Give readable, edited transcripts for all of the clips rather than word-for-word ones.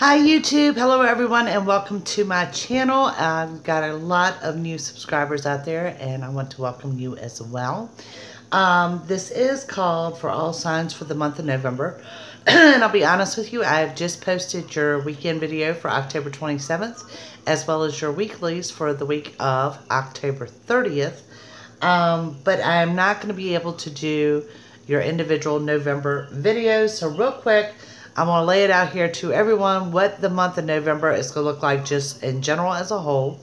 Hi YouTube, hello everyone, and welcome to my channel. I've got a lot of new subscribers out there, and I want to welcome you as well. This is called For All Signs for the month of November. And I'll be honest with you, I've just posted your weekend video for October 27th, as well as your weeklies for the week of October 30th. But I'm not going to be able to do your individual November videos. So real quick, I'm going to lay it out here to everyone what the month of November is going to look like just in general as a whole.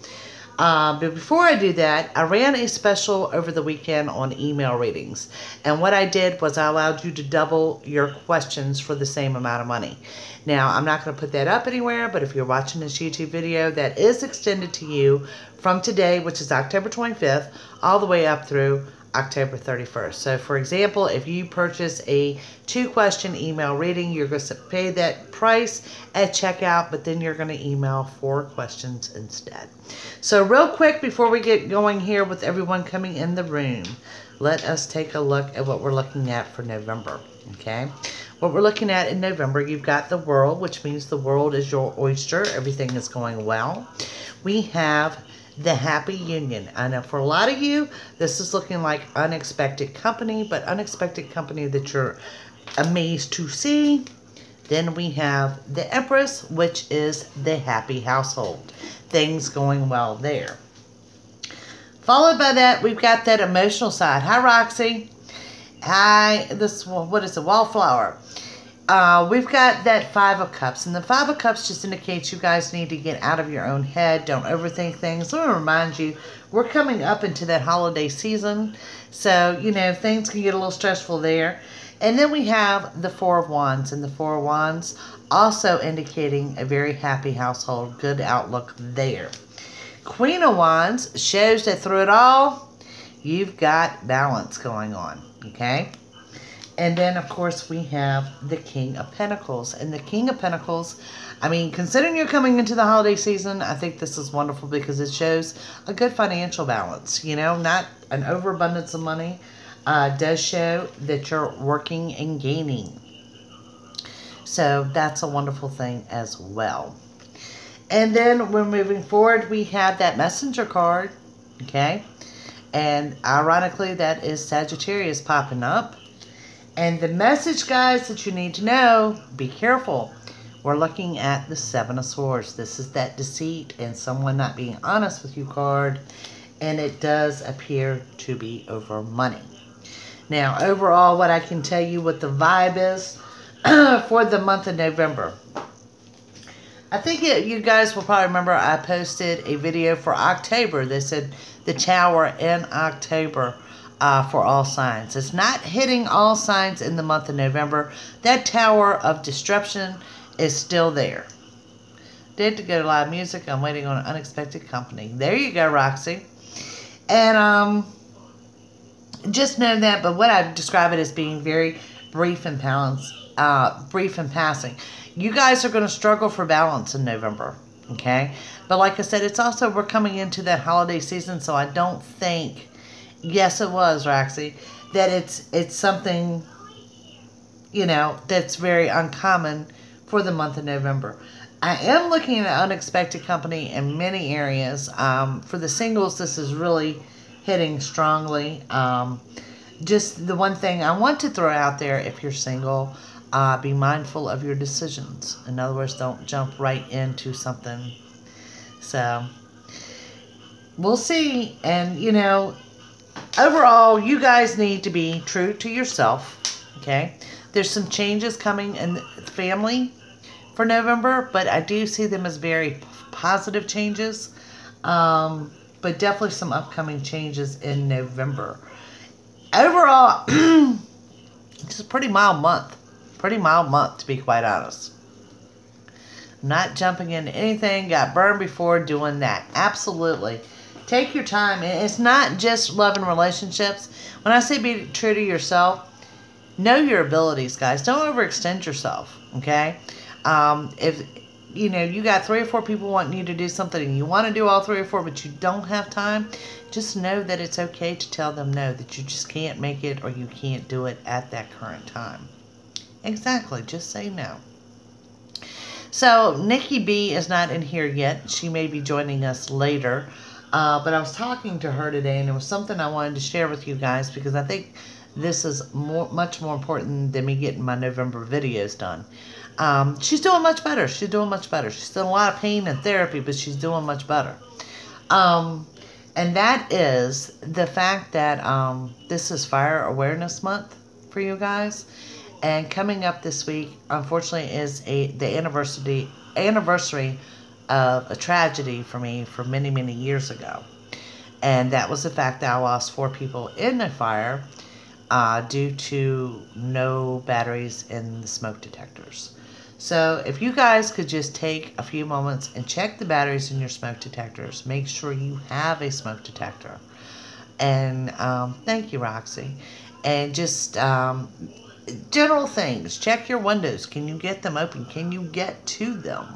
But before I do that, I ran a special over the weekend on email readings. And what I did was I allowed you to double your questions for the same amount of money. Now, I'm not going to put that up anywhere, but if you're watching this YouTube video, that is extended to you from today, which is October 25th, all the way up through October 31st. So, for example, if you purchase a 2-question email reading, you're going to pay that price at checkout, but then you're going to email 4 questions instead. So, real quick, before we get going here with everyone coming in the room, let us take a look at what we're looking at for November, okay? What we're looking at in November, you've got the world, which means the world is your oyster. Everything is going well. We have the happy union. I know for a lot of you, this is looking like unexpected company, but unexpected company that you're amazed to see. Then we have the Empress, which is the happy household. Things going well there. Followed by that, we've got that emotional side. Hi, Roxy. Hi, what is it? Wallflower. We've got that 5 of Cups, and the 5 of Cups just indicates you guys need to get out of your own head. Don't overthink things. Let me remind you, we're coming up into that holiday season, so, you know, things can get a little stressful there. And then we have the 4 of Wands, and the 4 of Wands also indicating a very happy household, good outlook there. Queen of Wands shows that through it all, you've got balance going on, okay? And then, of course, we have the King of Pentacles. And the King of Pentacles, I mean, considering you're coming into the holiday season, I think this is wonderful because it shows a good financial balance. You know, not an overabundance of money. Does show that you're working and gaining. So that's a wonderful thing as well. And then we're moving forward. We have that Messenger card, okay? And ironically, that is Sagittarius popping up. And the message, guys, that you need to know, be careful. We're looking at the 7 of Swords. This is that deceit and someone not being honest with you card. And it does appear to be over money. Now, overall, what I can tell you what the vibe is for the month of November. I think you guys will probably remember I posted a video for October that said the Tower in October. For all signs. It's not hitting all signs in the month of November. That Tower of Disruption is still there. Did to go to live music. I'm waiting on an unexpected company. There you go, Roxy. And just know that, but what I describe it as being very brief and passing. You guys are going to struggle for balance in November, okay? But like I said, it's also, we're coming into that holiday season, so I don't think, yes, it was, Roxy, that it's something, you know, that's very uncommon for the month of November. I am looking at unexpected company in many areas. For the singles, this is really hitting strongly. Just the one thing I want to throw out there, if you're single, be mindful of your decisions. In other words, don't jump right into something. So, we'll see. And, you know, overall, you guys need to be true to yourself, okay? There's some changes coming in the family for November, but I do see them as very positive changes. But definitely some upcoming changes in November. Overall, it's a pretty mild month. Pretty mild month, to be quite honest. Not jumping into anything, got burned before doing that. Absolutely. Take your time. It's not just love and relationships. When I say be true to yourself, know your abilities, guys. Don't overextend yourself, okay? If, you know, you got 3 or 4 people wanting you to do something and you want to do all 3 or 4, but you don't have time, just know that it's okay to tell them no, that you just can't make it or you can't do it at that current time. Exactly. Just say no. So Nikki B is not in here yet. She may be joining us later. But I was talking to her today, and it was something I wanted to share with you guys because I think this is much more important than me getting my November videos done. She's doing much better. She's doing much better. She's still in a lot of pain and therapy, but she's doing much better. And that is the fact that this is Fire Awareness Month for you guys. And coming up this week, unfortunately, is the anniversary of a tragedy for me from many, many years ago. And that was the fact that I lost 4 people in a fire due to no batteries in the smoke detectors. So if you guys could just take a few moments and check the batteries in your smoke detectors, make sure you have a smoke detector. And thank you, Roxy. And just general things. Check your windows. Can you get them open? Can you get to them?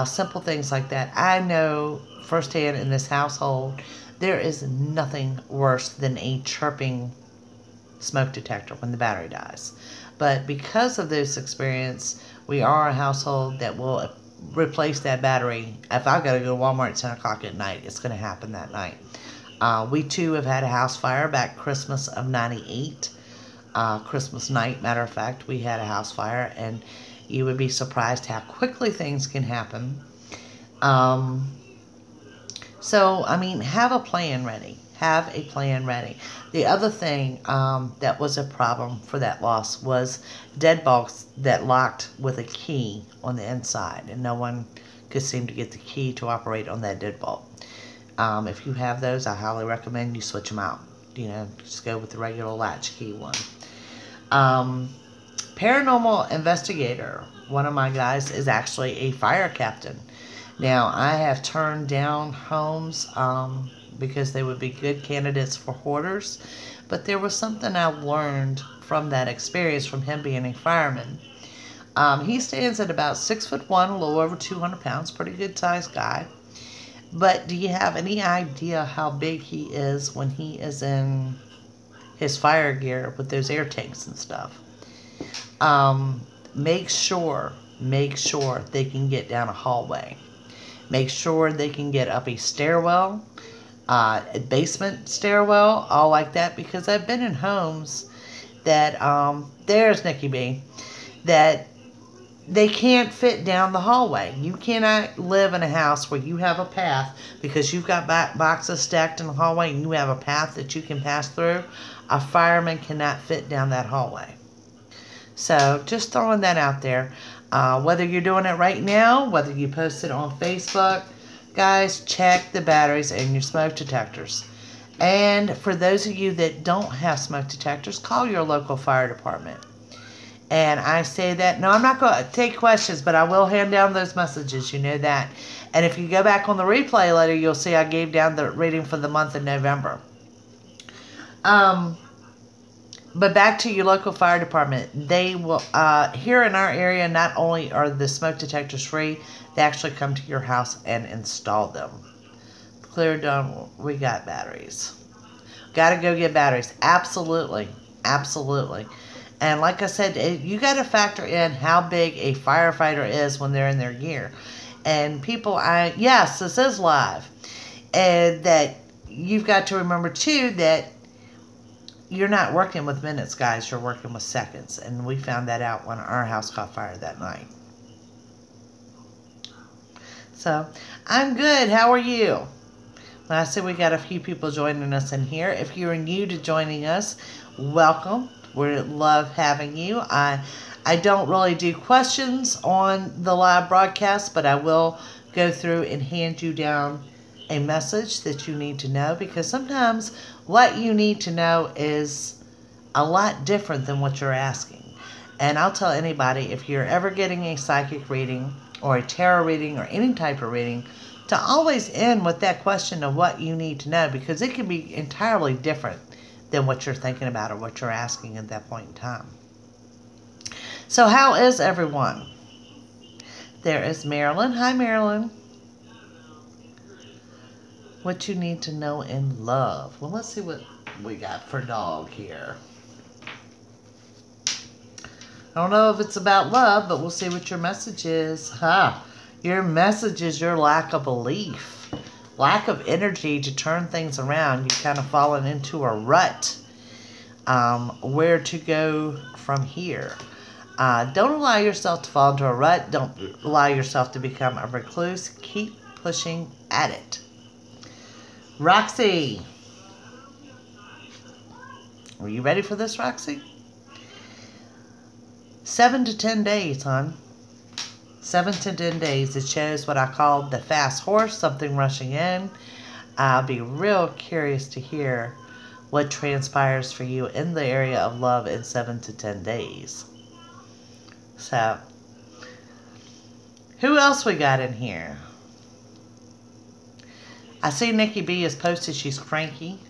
Simple things like that. I know firsthand in this household, there is nothing worse than a chirping smoke detector when the battery dies. But because of this experience, we are a household that will replace that battery. If I've got to go to Walmart at 10 o'clock at night, it's going to happen that night. We too have had a house fire back Christmas of 98. Christmas night, matter of fact, we had a house fire, and you would be surprised how quickly things can happen. So, I mean, have a plan ready. Have a plan ready. The other thing that was a problem for that loss was deadbolts that locked with a key on the inside, and no one could seem to get the key to operate on that deadbolt. If you have those, I highly recommend you switch them out. You know, just go with the regular latchkey one. Paranormal investigator, one of my guys, is actually a fire captain. Now, I have turned down homes because they would be good candidates for hoarders, but there was something I learned from that experience from him being a fireman. He stands at about 6'1", a little over 200 pounds, pretty good sized guy. But do you have any idea how big he is when he is in his fire gear with those air tanks and stuff? Make sure they can get down a hallway. Make sure they can get up a stairwell, a basement stairwell, all like that, because I've been in homes that, there's Nikki B, that they can't fit down the hallway. You cannot live in a house where you have a path because you've got boxes stacked in the hallway and you have a path that you can pass through. A fireman cannot fit down that hallway. So just throwing that out there. Whether you're doing it right now, whether you post it on Facebook, guys, check the batteries in your smoke detectors. And for those of you that don't have smoke detectors, call your local fire department. And I say that, no, I'm not going to take questions, but I will hand down those messages, you know that. And if you go back on the replay later, you'll see I gave down the reading for the month of November. But back to your local fire department. They will, here in our area, not only are the smoke detectors free, they actually come to your house and install them. Clear done, we got batteries. Got to go get batteries. Absolutely. Absolutely. And like I said, you got to factor in how big a firefighter is when they're in their gear. And people, yes, this is live. And that you've got to remember, too, that you're not working with minutes, guys. You're working with seconds. And we found that out when our house caught fire that night. So, I'm good. How are you? Well, I said we got a few people joining us in here. If you're new to joining us, welcome. We love having you. I don't really do questions on the live broadcast, but I will go through and hand you down a message that you need to know, because sometimes what you need to know is a lot different than what you're asking. And I'll tell anybody, if you're ever getting a psychic reading or a tarot reading or any type of reading, to always end with that question of what you need to know, because it can be entirely different than what you're thinking about or what you're asking at that point in time. So how is everyone? There is Marilyn. Hi, Marilyn. What you need to know in love. Well, let's see what we got for dog here. I don't know if it's about love, but we'll see what your message is. Your message is your lack of belief, lack of energy to turn things around. You've kind of fallen into a rut. Where to go from here? Don't allow yourself to fall into a rut. Don't allow yourself to become a recluse. Keep pushing at it. Roxy. Are you ready for this, Roxy? 7 to 10 days, hon. 7 to 10 days. It shows what I call the fast horse, something rushing in. I'll be real curious to hear what transpires for you in the area of love in 7 to 10 days. So, who else we got in here? I see Nikki B has posted she's cranky.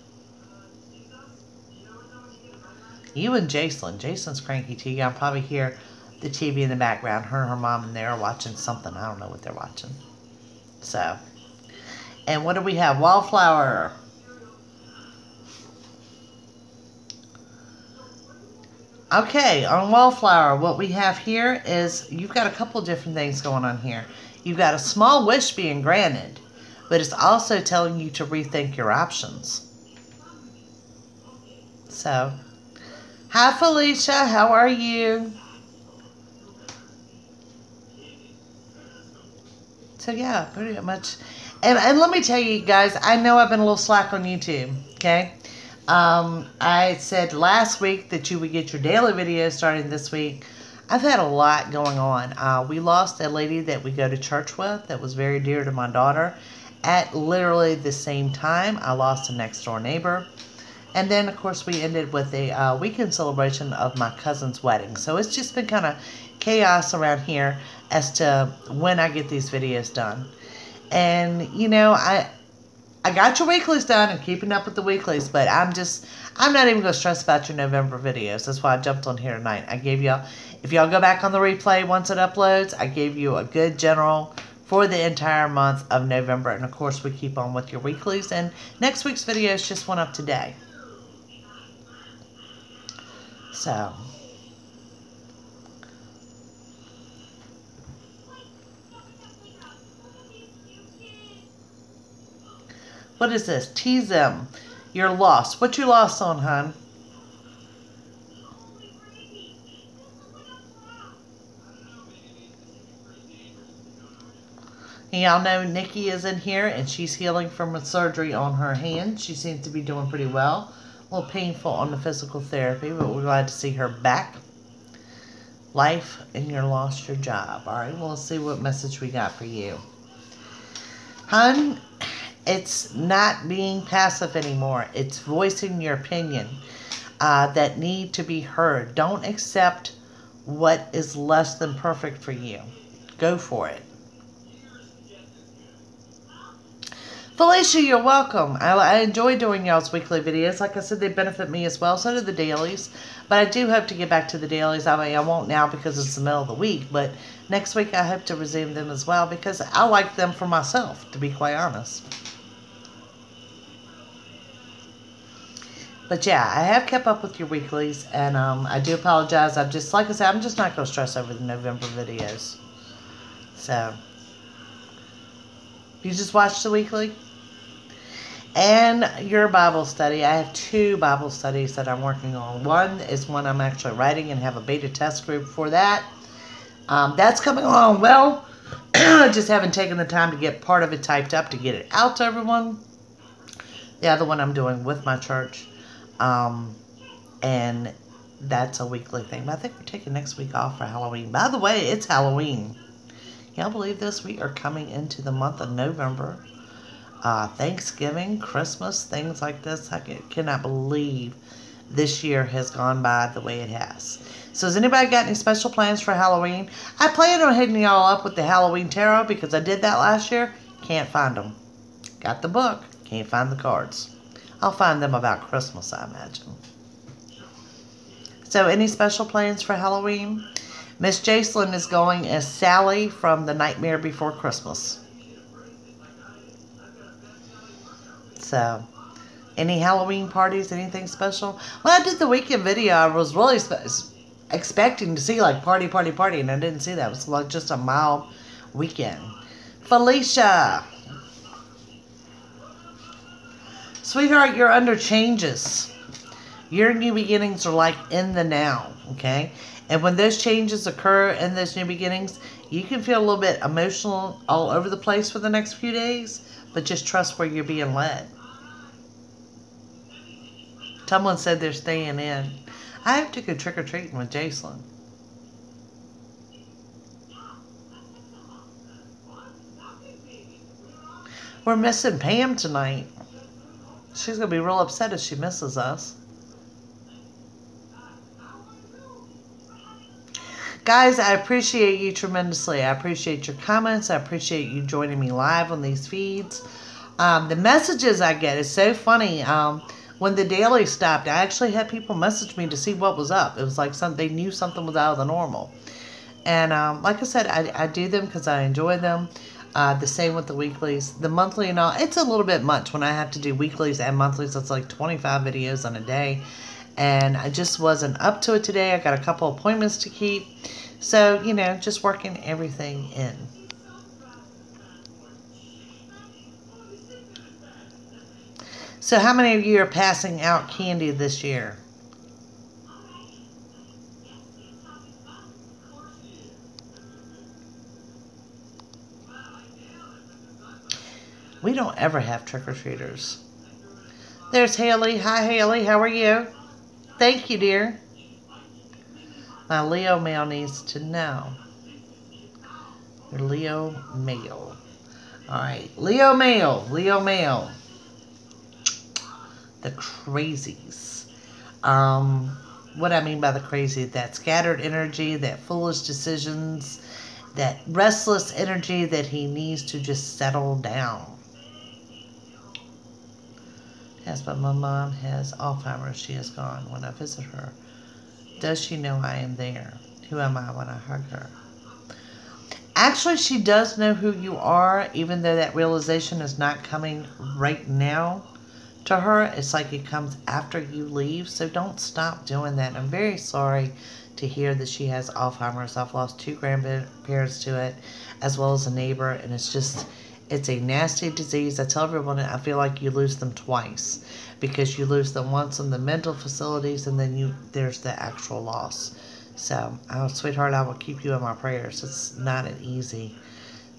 You and Jason. Jason's cranky too. You can probably hear the TV in the background. Her and her mom and they are watching something. I don't know what they're watching. So, and what do we have? Wallflower. Okay, on Wallflower, what we have here is you've got a couple different things going on here. You've got a small wish being granted, but it's also telling you to rethink your options. So, hi Felicia, how are you? So yeah, pretty much. And let me tell you guys, I know I've been a little slack on YouTube, okay? I said last week that you would get your daily videos starting this week. I've had a lot going on. We lost a lady that we go to church with that was very dear to my daughter. At literally the same time, I lost a next door neighbor. And then, of course, we ended with a weekend celebration of my cousin's wedding. So it's just been kind of chaos around here as to when I get these videos done. And, you know, I got your weeklies done and keeping up with the weeklies, but I'm not even going to stress about your November videos. That's why I jumped on here tonight. I gave y'all, if y'all go back on the replay once it uploads, I gave you a good general for the entire month of November. And of course, we keep on with your weeklies. And next week's videos just went up today. So, what is this? Tease them. You're lost. What you lost on, hon? Y'all know Nikki is in here and she's healing from a surgery on her hand. She seems to be doing pretty well. A little painful on the physical therapy, but we're glad to see her back. Life and you lost your job. All right, well, let's see what message we got for you. Hun, it's not being passive anymore. It's voicing your opinion that need to be heard. Don't accept what is less than perfect for you. Go for it. Felicia, you're welcome. I enjoy doing y'all's weekly videos. Like I said, they benefit me as well. So do the dailies. But I do hope to get back to the dailies. I mean, I won't now because it's the middle of the week. But next week, I hope to resume them as well because I like them for myself, to be quite honest. But yeah, I have kept up with your weeklies. And I do apologize. Like I said, I'm just not going to stress over the November videos. So, you just watched the weekly? And your Bible study. I have 2 Bible studies that I'm working on. One is one I'm actually writing and have a beta test group for that. That's coming along well. I just haven't taken the time to get part of it typed up to get it out to everyone. The other one I'm doing with my church. And that's a weekly thing. But I think we're taking next week off for Halloween. By the way, it's Halloween. Y'all believe this? We are coming into the month of November. Thanksgiving, Christmas, things like this. I cannot believe this year has gone by the way it has. So has anybody got any special plans for Halloween? I plan on hitting y'all up with the Halloween Tarot because I did that last year. Can't find them. Got the book. Can't find the cards. I'll find them about Christmas, I imagine. So any special plans for Halloween? Miss Jacelyn is going as Sally from The Nightmare Before Christmas. So, any Halloween parties, anything special? When I did the weekend video, I was really expecting to see like party, party, party, and I didn't see that. It was like just a mild weekend. Felicia. Sweetheart, you're under changes. Your new beginnings are like in the now, okay? And when those changes occur in those new beginnings, you can feel a little bit emotional all over the place for the next few days, but just trust where you're being led. Someone said they're staying in. I have to go trick-or-treating with Jason. We're missing Pam tonight. She's going to be real upset if she misses us. Guys, I appreciate you tremendously. I appreciate your comments. I appreciate you joining me live on these feeds. The messages I get is so funny. When the daily stopped, I actually had people message me to see what was up. It was like they knew something was out of the normal. And like I said, I do them because I enjoy them. The same with the weeklies. The monthly and all, it's a little bit much when I have to do weeklies and monthlies. It's like 25 videos in a day. And I just wasn't up to it today. I got a couple appointments to keep. So, you know, just working everything in. So how many of you are passing out candy this year? We don't ever have trick-or-treaters. There's Haley. Hi, Haley. How are you? Thank you, dear. My Leo male needs to know. Your Leo male. All right. Leo male. Leo male. The crazies. What I mean by the crazy, that scattered energy, that foolish decisions, that restless energy that he needs to just settle down. Yes, but my mom has Alzheimer's. She is gone when I visit her. Does she know I am there? Who am I when I hug her? Actually, she does know who you are, even though that realization is not coming right now. To her, it's like it comes after you leave, so don't stop doing that. I'm very sorry to hear that she has Alzheimer's. I've lost 2 grandparents to it, as well as a neighbor, and it's a nasty disease. I tell everyone I feel like you lose them twice, because you lose them once in the mental facilities, and then there's the actual loss. So, sweetheart, I will keep you in my prayers. It's not an easy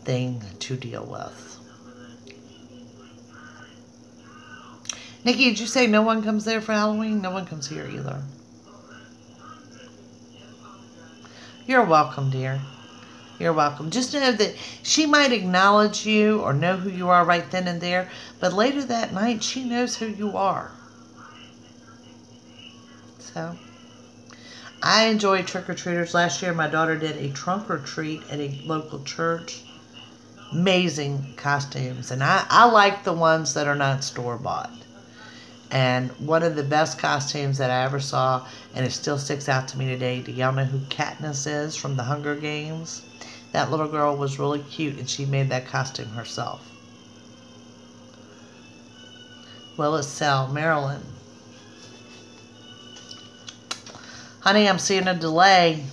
thing to deal with. Nikki, did you say no one comes there for Halloween? No one comes here either. You're welcome, dear. You're welcome. Just know that she might acknowledge you or know who you are right then and there, but later that night, she knows who you are. So, I enjoy trick-or-treaters. Last year, my daughter did a trunk-or-treat at a local church. Amazing costumes. And I like the ones that are not store-bought. And one of the best costumes that I ever saw, and it still sticks out to me today, do y'all know who Katniss is from the Hunger Games? That little girl was really cute, and she made that costume herself. Willis Sell, Maryland. Honey, I'm seeing a delay.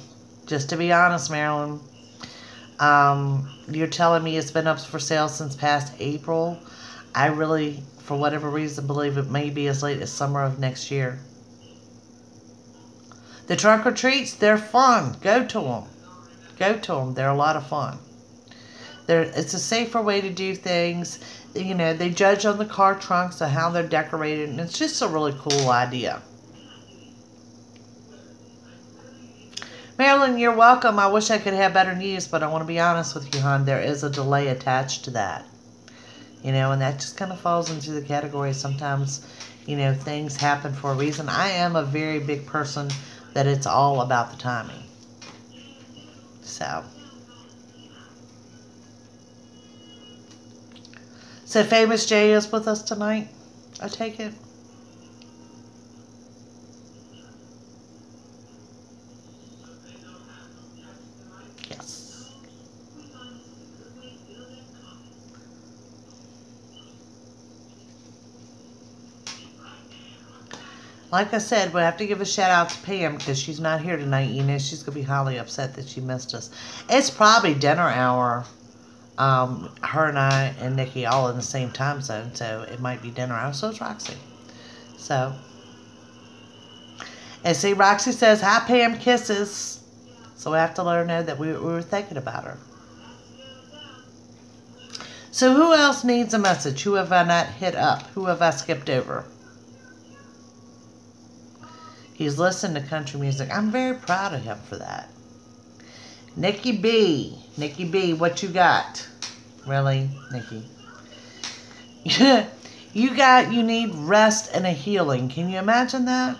Just to be honest, Maryland. You're telling me it's been up for sale since past April. I really, for whatever reason, believe it may be as late as summer of next year. The trunk or treats, they're fun. Go to them. Go to them. They're a lot of fun. It's a safer way to do things. You know, they judge on the car trunks and how they're decorated, and it's just a really cool idea. Marilyn, you're welcome. I wish I could have better news, but I want to be honest with you, hon. There is a delay attached to that. You know, and that just kind of falls into the category. Sometimes, you know, things happen for a reason. I am a very big person that it's all about the timing. So Famous Jay is with us tonight, I take it? Yes. Like I said, we have to give a shout out to Pam because she's not here tonight. You know, she's going to be highly upset that she missed us. It's probably dinner hour. Her and I and Nikki all in the same time zone, so it might be dinner hour. So it's Roxy. So, and see, Roxy says, hi, Pam, kisses. So we have to let her know that we were thinking about her. So who else needs a message? Who have I not hit up? Who have I skipped over? He's listening to country music. I'm very proud of him for that. Nikki B. Nikki B, what you got? Really, Nikki? You need rest and a healing. Can you imagine that?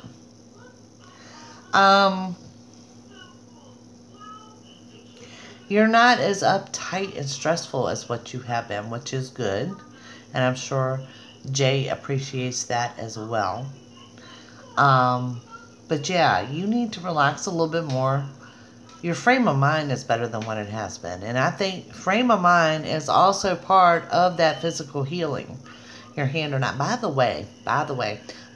You're not as uptight and stressful as what you have been, which is good. And I'm sure Jay appreciates that as well. But yeah, you need to relax a little bit more. Your frame of mind is better than what it has been. And I think frame of mind is also part of that physical healing. Your hand or not. By the way, the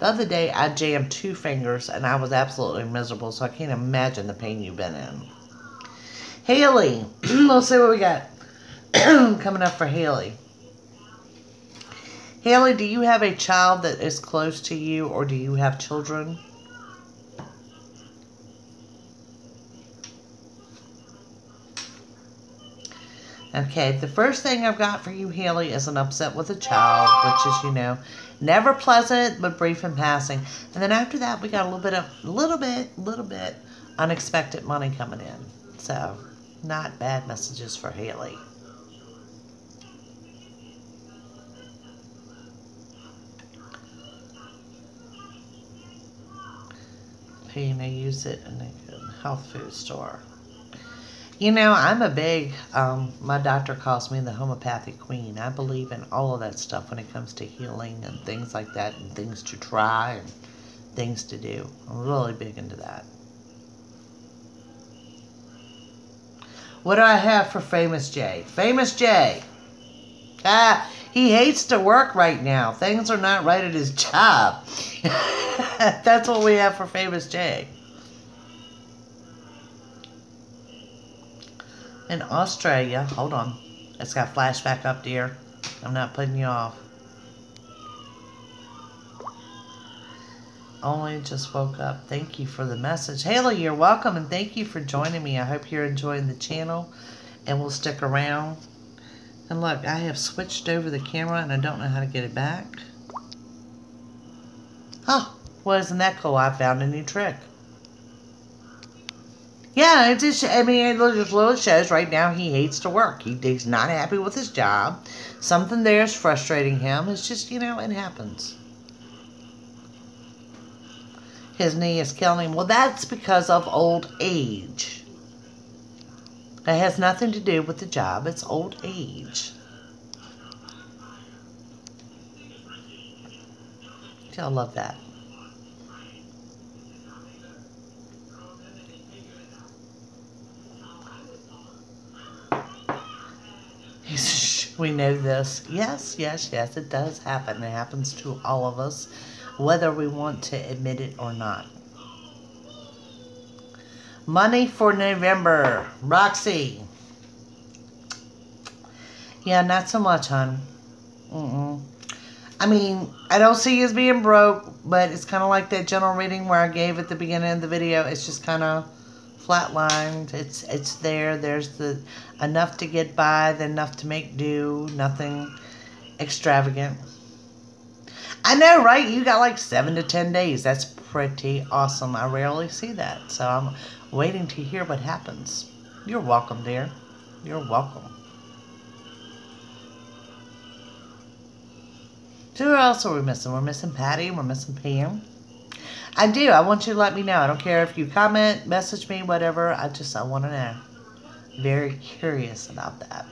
other day I jammed 2 fingers and I was absolutely miserable. So I can't imagine the pain you've been in. Haley. Let's see what we got coming up for Haley. Haley, do you have a child that is close to you, or do you have children? Okay, the first thing I've got for you, Haley, is an upset with a child, which is, you know, never pleasant, but brief in passing. And then after that, we got a little bit unexpected money coming in. So, not bad messages for Haley. You know, use it in a health food store. You know, I'm a big, my doctor calls me the homeopathic queen. I believe in all of that stuff when it comes to healing and things like that, and things to try and things to do. I'm really big into that. What do I have for Famous Jay? Famous Jay. He hates to work right now. Things are not right at his job. That's what we have for Famous Jay. In Australia, hold on. It's got flashback up, dear. I'm not putting you off. Only just woke up. Thank you for the message. Haley, you're welcome, and thank you for joining me. I hope you're enjoying the channel, and we'll stick around. And look, I have switched over the camera, and I don't know how to get it back. Oh, well, isn't that cool? I found a new trick. Yeah, it just, I mean, it shows right now he hates to work. He's not happy with his job. Something there is frustrating him. It's just, you know, it happens. His knee is killing him. Well, that's because of old age. It has nothing to do with the job. It's old age. I love that. We know this. Yes, it does happen. It happens to all of us, whether we want to admit it or not. Money for November. Roxy. Yeah, not so much, hon. I mean, I don't see you as being broke, but it's kind of like that general reading where I gave at the beginning of the video. It's just kind of flatlined. It's there. There's the enough to get by, then enough to make do. Nothing extravagant. I know, right? You got like 7 to 10 days. That's pretty awesome. I rarely see that, so I'm waiting to hear what happens. You're welcome, dear. You're welcome. So who else are we missing? We're missing Patty. We're missing Pam. I do. I want you to let me know. I don't care if you comment, message me, whatever. I want to know. Very curious about that.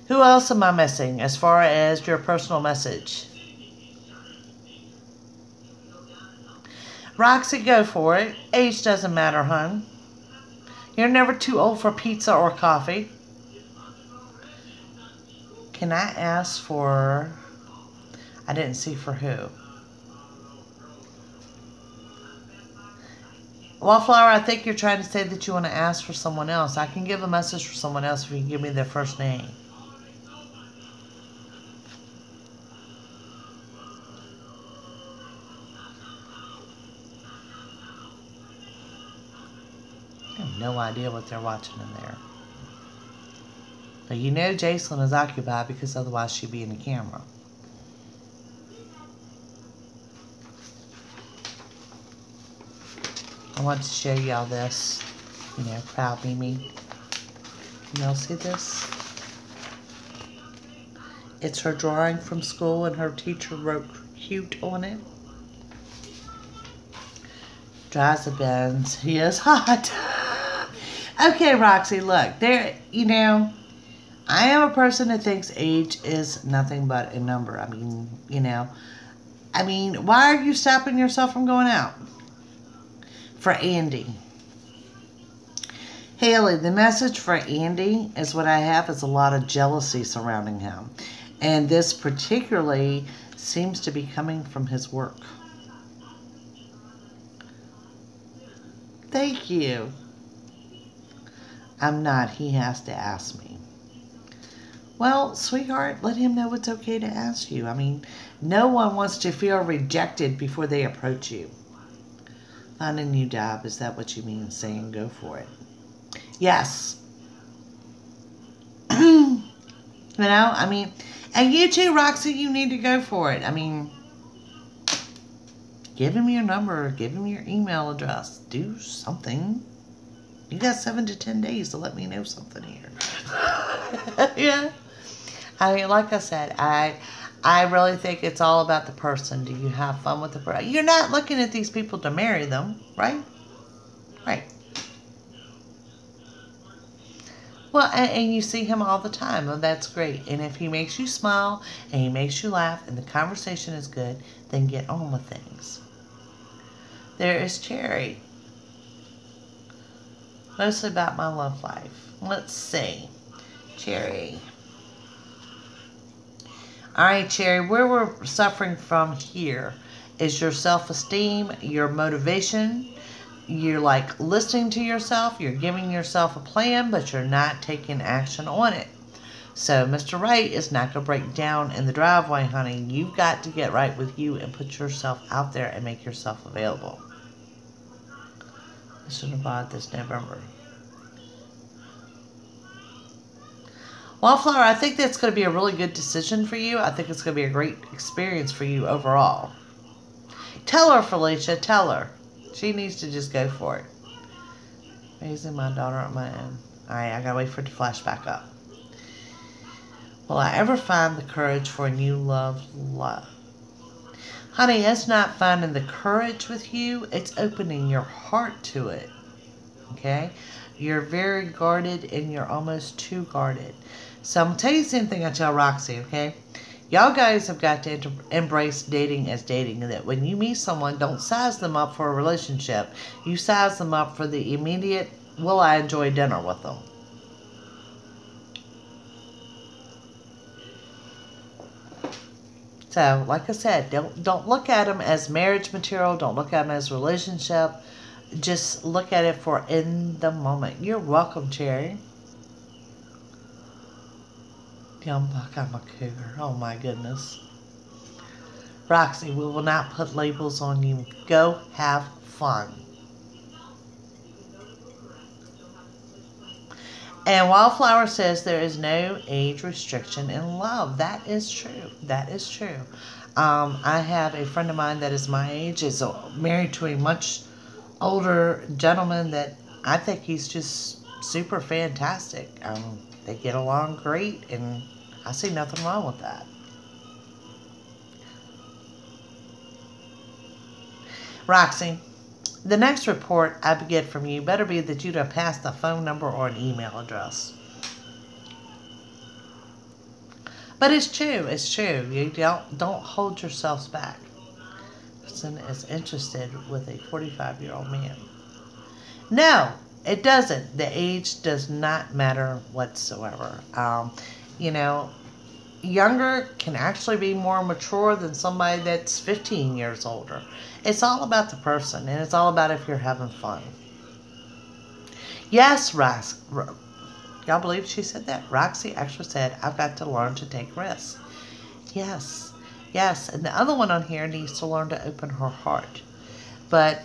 Who else am I missing as far as your personal message? Roxy, go for it. Age doesn't matter, hon. You're never too old for pizza or coffee. can I ask for... I didn't see for who. Wallflower, I think you're trying to say that you want to ask for someone else. I can give a message for someone else if you can give me their first name. I have no idea what they're watching in there. But you know Jacelyn is occupied because otherwise she'd be in the camera. I want to show y'all this. You know, proud Mimi. Y'all see this? It's her drawing from school and her teacher wrote cute on it. Dries the bends. He is hot. Okay, Roxy, look. There, you know, I am a person that thinks age is nothing but a number. I mean, you know. I mean, why are you stopping yourself from going out? For Andy. Haley, the message for Andy is what I have is a lot of jealousy surrounding him. And this particularly seems to be coming from his work. Thank you. I'm not. He has to ask me. Well, sweetheart, let him know it's okay to ask you. I mean, no one wants to feel rejected before they approach you. Find a new job. Is that what you mean saying go for it? Yes. You know, I mean, and you too, Roxy, you need to go for it. I mean, give him your number. Give him your email address. Do something. You got 7 to 10 days to let me know something here. Yeah. I mean, like I said, I really think it's all about the person. Do you have fun with the person? You're not looking at these people to marry them, right? Right. Well, and you see him all the time. Well, that's great. And if he makes you smile and he makes you laugh and the conversation is good, then get on with things. There is Cherry. Mostly about my love life. Let's see. Cherry. Alright, Cherry, where we're suffering from here is your self-esteem, your motivation. You're like listening to yourself, you're giving yourself a plan, but you're not taking action on it. So Mr. Right is not going to break down in the driveway, honey. You've got to get right with you and put yourself out there and make yourself available. I should have bought this November. Wallflower, I think that's going to be a really good decision for you. I think it's going to be a great experience for you overall. Tell her, Felicia. Tell her. She needs to just go for it. Raising my daughter on my own. Alright, I got to wait for it to flash back up. Will I ever find the courage for a new love? Honey, it's not finding the courage with you. It's opening your heart to it. Okay? You're very guarded and you're almost too guarded. So I'm going to tell you the same thing I tell Roxy, okay? Y'all guys have got to embrace dating as dating. That when you meet someone, don't size them up for a relationship. You size them up for the immediate, will I enjoy dinner with them? So, like I said, don't look at them as marriage material. Don't look at them as relationship. Just look at it for in the moment. You're welcome, Cherry. Young buck, I'm a cougar. Oh my goodness. Roxy, we will not put labels on you. Go have fun. And Wildflower says there is no age restriction in love. That is true. That is true. I have a friend of mine that is my age, is married to a much older gentleman that I think he's just super fantastic. They get along great, and I see nothing wrong with that. Roxy, the next report I get from you better be that you'd have passed a phone number or an email address. But it's true. It's true. You don't hold yourselves back. Person is interested with a 45-year-old man. No, it doesn't. The age does not matter whatsoever. You know, younger can actually be more mature than somebody that's 15 years older. It's all about the person, and it's all about if you're having fun. Yes, y'all believe she said that? Roxy actually said, I've got to learn to take risks. Yes, yes. And the other one on here needs to learn to open her heart. But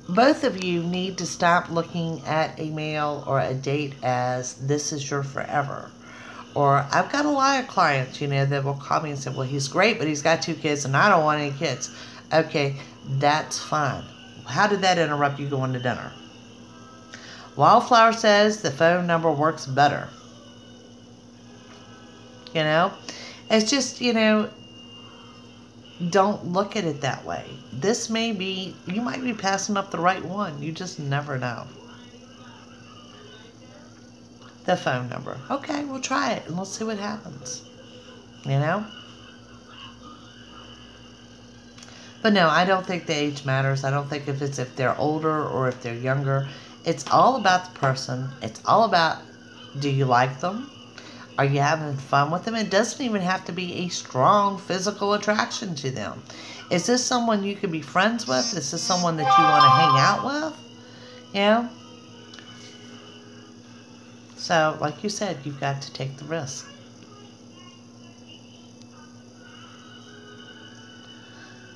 both of you need to stop looking at a male or a date as this is your forever. Or I've got a lot of clients, that will call me and say, well, he's great, but he's got 2 kids and I don't want any kids. Okay, that's fine. How did that interrupt you going to dinner? Wildflower says the phone number works better. It's just, don't look at it that way. This may be, you might be passing up the right one. You just never know. The phone number. Okay, we'll try it and let's see what happens. But no, I don't think the age matters. I don't think if they're older or if they're younger. It's all about the person. It's all about, do you like them? Are you having fun with them? It doesn't even have to be a strong physical attraction to them. Is this someone you could be friends with? Is this someone that you want to hang out with? So, like you said, you've got to take the risk.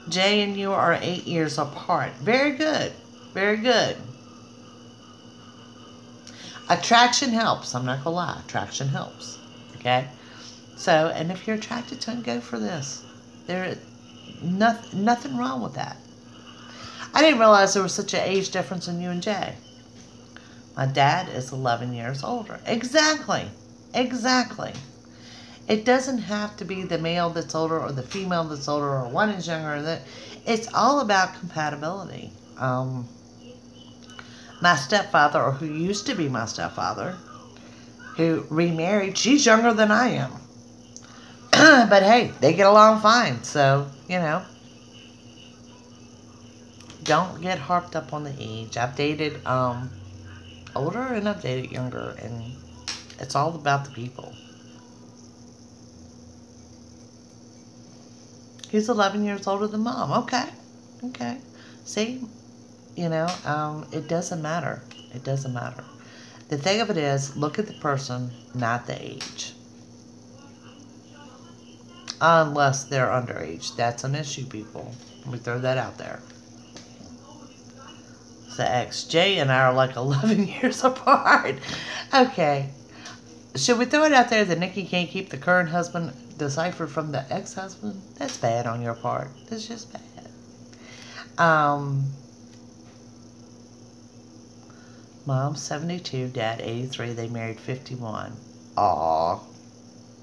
Jay and you are 8 years apart. Very good. Very good. Attraction helps. I'm not going to lie. Attraction helps. Okay? So, and if you're attracted to him, go for this. There's nothing wrong with that. I didn't realize there was such an age difference in you and Jay. My dad is 11 years older. Exactly. Exactly. It doesn't have to be the male that's older or the female that's older or one is younger. It's all about compatibility. My stepfather, or who used to be my stepfather, who remarried, she's younger than I am. But hey, they get along fine. So, don't get harped up on the age. I've dated older and I've dated younger, and it's all about the people. He's 11 years older than Mom. Okay. See? It doesn't matter. It doesn't matter. The thing of it is, look at the person, not the age. Unless they're underage. That's an issue, people. Let me throw that out there. So Jay and I are like 11 years apart. Okay. Should we throw it out there that Nikki can't keep the current husband deciphered from the ex-husband? That's bad on your part. That's just bad. Mom 72, Dad 83. They married 51. Aw,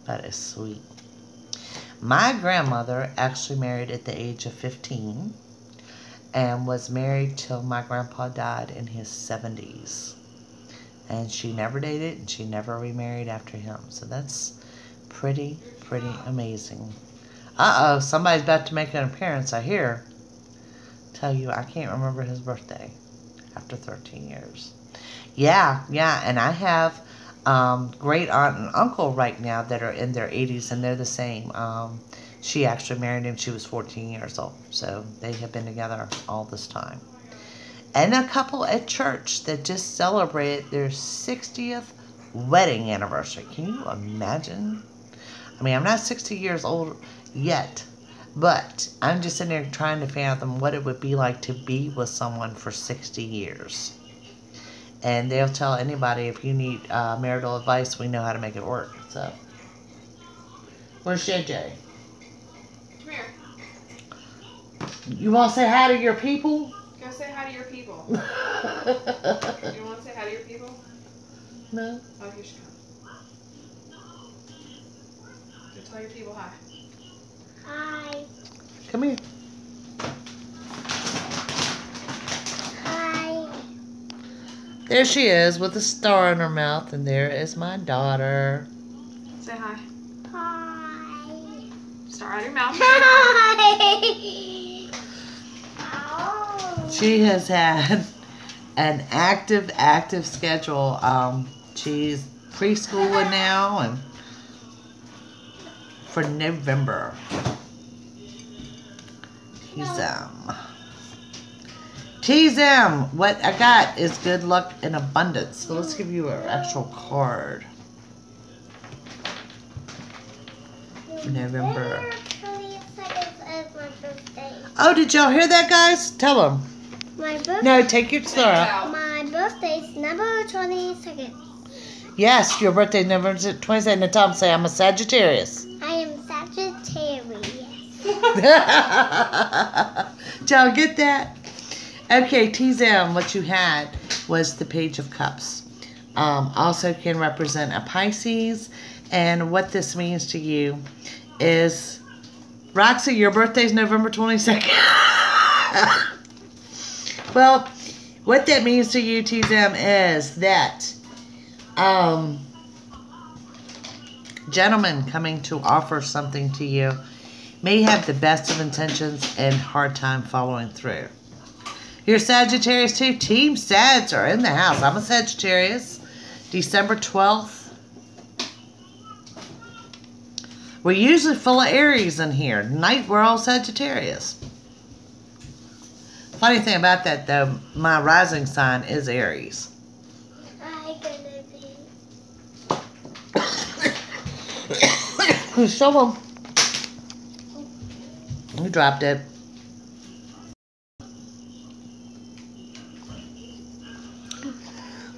that is sweet. My grandmother actually married at the age of 15 and was married till my grandpa died in his 70s. And she never dated and she never remarried after him. So that's pretty amazing. Uh-oh, somebody's about to make an appearance, I hear. Tell you, I can't remember his birthday after 13 years. Yeah, and I have great aunt and uncle right now that are in their 80s, and they're the same. She actually married him, she was 14 years old. So they have been together all this time. And a couple at church that just celebrated their 60th wedding anniversary. Can you imagine? I mean, I'm not 60 years old yet, but I'm just sitting there trying to fathom what it would be like to be with someone for 60 years. And they'll tell anybody, if you need marital advice, we know how to make it work. So, where's JJ? Come here. You want to say hi to your people? Go say hi to your people. You want to say hi to your people? No. Oh, here she comes. Go tell your people hi. Hi. Come here. Hi. There she is with a star in her mouth, and there is my daughter. Say hi. Hi. Start out of your mouth. Hi. Oh. She has had an active schedule. She's preschooling now, and for November. Tease them. What I got is good luck and abundance. So let's give you an actual card. November. 22nd is my birthday. Oh, did y'all hear that, guys? Tell them. My birthday. No, take your star out. My birthday's November 22nd. Yes, your birthday November 22nd. Now tell them, say I'm a Sagittarius. I am Sagittarius. Did y'all get that? Okay, TZM, what you had was the Page of Cups. Also can represent a Pisces. And what this means to you is, Roxy, your birthday's November 22nd. Well, what that means to you, TZM, is that gentleman coming to offer something to you may have the best of intentions and hard time following through. You're Sagittarius too. Team Sags are in the house. I'm a Sagittarius. December 12th. We're usually full of Aries in here. Tonight we're all Sagittarius. Funny thing about that though, my rising sign is Aries. I'm gonna be. Show them. You dropped it.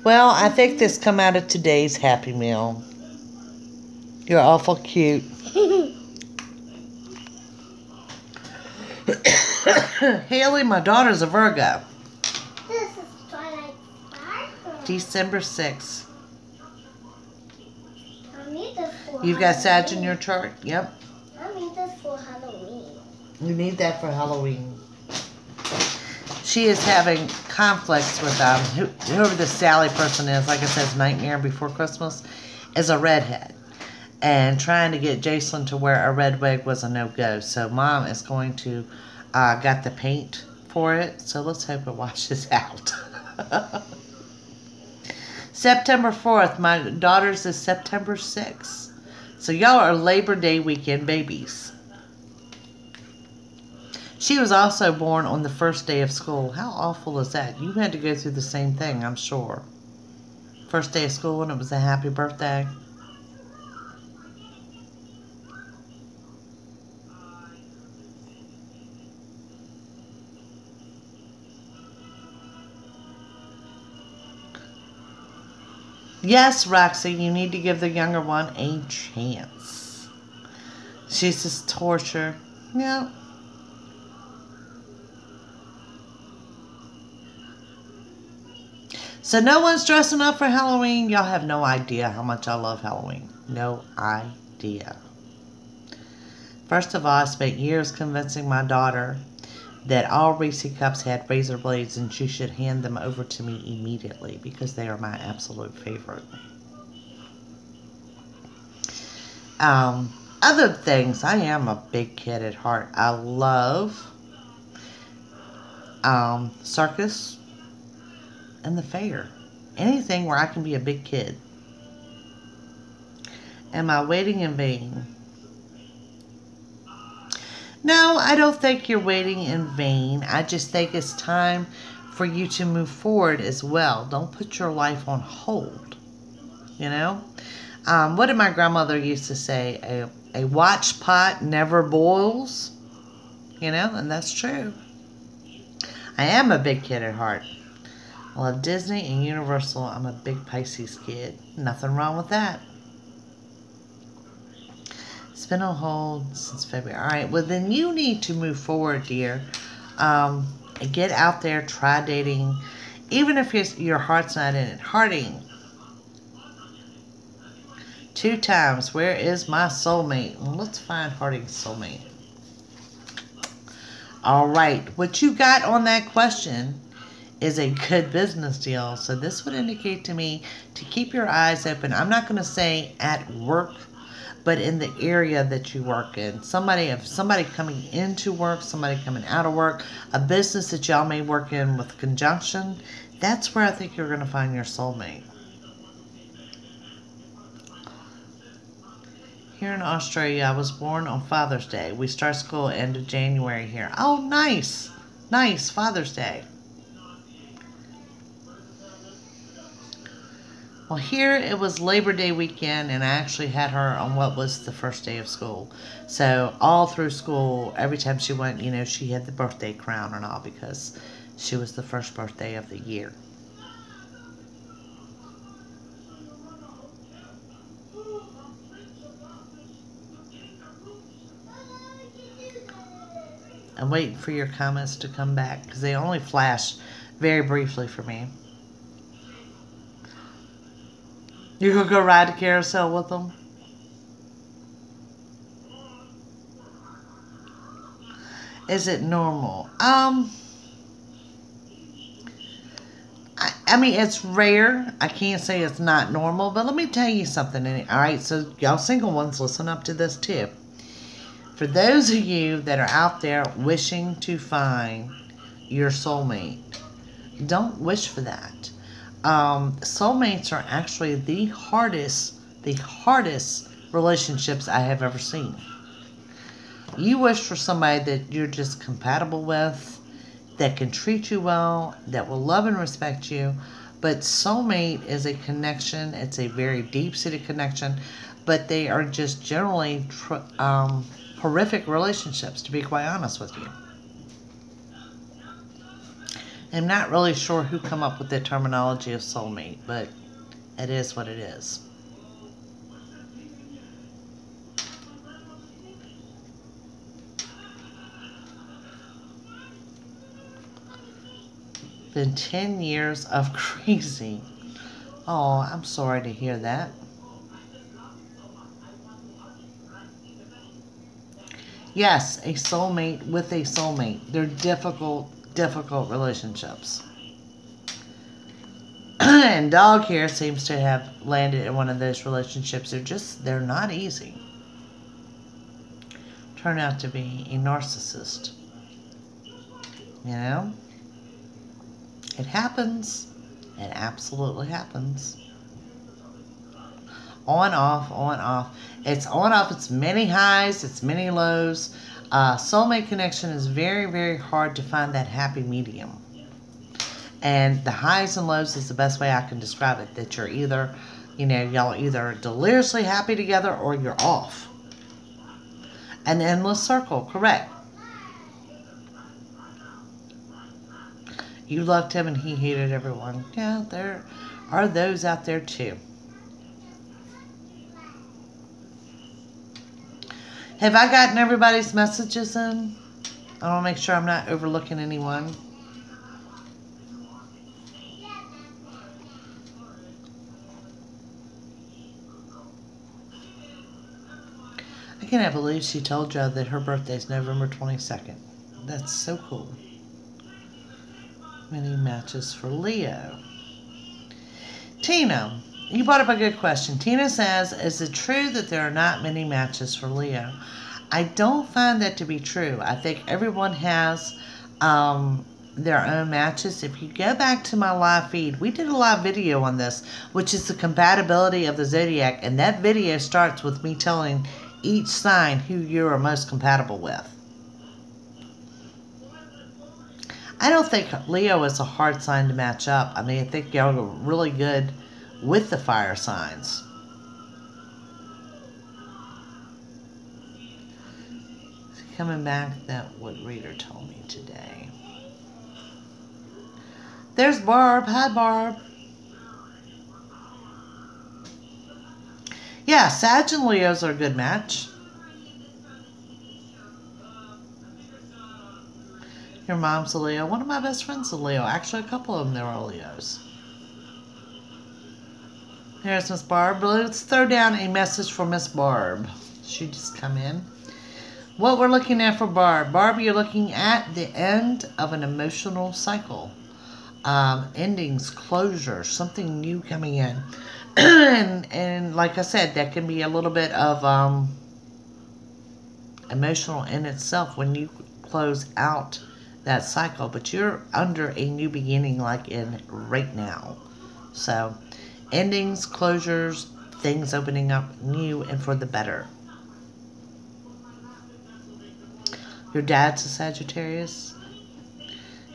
Well, I think this come out of today's Happy Meal. You're awful cute. Haley, my daughter's a Virgo. This is Twilight Sparkle. December 6th. I need this for You've got Sag in Halloween. your chart? Yep. I need this for Halloween. You need that for Halloween. She is having conflicts with whoever the Sally person is. Like I said, Nightmare Before Christmas is a redhead. And trying to get Jason to wear a red wig was a no-go. So Mom is going to got the paint for it. So let's hope it washes out. September 4th. My daughter's is September 6th. So y'all are Labor Day weekend babies. She was also born on the first day of school. How awful is that? You had to go through the same thing, I'm sure. First day of school and it was a happy birthday. Yes, Roxy, you need to give the younger one a chance. She's just torture. Yeah. So no one's dressing up for Halloween. Y'all have no idea how much I love Halloween. No idea. First of all, I spent years convincing my daughter that all Reese cups had razor blades and she should hand them over to me immediately because they are my absolute favorite. Other things, I am a big kid at heart. I love circus and the fair. Anything where I can be a big kid. Am I waiting in vain? No, I don't think you're waiting in vain. I just think it's time for you to move forward as well. Don't put your life on hold. You know? What did my grandmother used to say? A watch pot never boils. You know? And that's true. I am a big kid at heart. I love Disney and Universal. I'm a big Pisces kid. Nothing wrong with that. It's been on hold since February. All right, well, then you need to move forward, dear. Get out there, try dating. Even if your heart's not in it. Hearting. 2 times. Where is my soulmate? Well, let's find Hearting's soulmate. All right, what you got on that question is a good business deal. So this would indicate to me to keep your eyes open. I'm not going to say at work, but in the area that you work in. Somebody coming into work, somebody coming out of work, a business that y'all may work in with conjunction. That's where I think you're going to find your soulmate. Here in Australia, I was born on Father's Day. We start school end of January here. Oh, nice. Nice, Father's Day. Well, here it was Labor Day weekend, and I actually had her on what was the first day of school. So all through school, every time she went, you know, she had the birthday crown and all because she was the first birthday of the year. I'm waiting for your comments to come back because they only flash very briefly for me. You're going to go ride the carousel with them? Is it normal? I mean, it's rare. I can't say it's not normal, but let me tell you something. All right, so y'all single ones, listen up to this too. For those of you that are out there wishing to find your soulmate, don't wish for that. Soulmates are actually the hardest relationships I have ever seen. You wish for somebody that you're just compatible with, that can treat you well, that will love and respect you. But soulmate is a connection. It's a very deep-seated connection, but they are just generally horrific relationships, to be quite honest with you. I'm not really sure who come up with the terminology of soulmate, but it is what it is. Been 10 years of crazy. Oh, I'm sorry to hear that. Yes, a soulmate with a soulmate. They're difficult relationships. And Dog here seems to have landed in one of those relationships. They're not easy. Turn out to be a narcissist. You know? It happens. It absolutely happens. On, off, on, off. It's on, off. It's many highs. It's many lows. Soulmate connection is very, very hard to find that happy medium. And the highs and lows is the best way I can describe it. That you're either, you know, y'all are either deliriously happy together or you're off. An endless circle, correct. You loved him and he hated everyone. Yeah, there are those out there too. Have I gotten everybody's messages in? I want to make sure I'm not overlooking anyone. I cannot believe she told y'all that her birthday is November 22nd. That's so cool. Many matches for Leo. Tina, you brought up a good question. Tina says, is it true that there are not many matches for Leo? I don't find that to be true. I think everyone has their own matches. If you go back to my live feed, we did a live video on this, which is the compatibility of the zodiac, and that video starts with me telling each sign who you are most compatible with. I don't think Leo is a hard sign to match up. I mean, I think y'all are really good with the fire signs. Coming back, that what reader told me today. There's Barb. Hi, Barb. Yeah, Sag and Leos are a good match. Your mom's a Leo. One of my best friends is a Leo. Actually, a couple of them, they're all Leos. Here's Miss Barb. Let's throw down a message for Miss Barb. She just come in. What we're looking at for Barb. Barb, you're looking at the end of an emotional cycle. Endings, closure, something new coming in. and like I said, that can be a little bit of emotional in itself when you close out that cycle. But you're under a new beginning like in right now. So endings, closures, things opening up new and for the better. Your dad's a Sagittarius.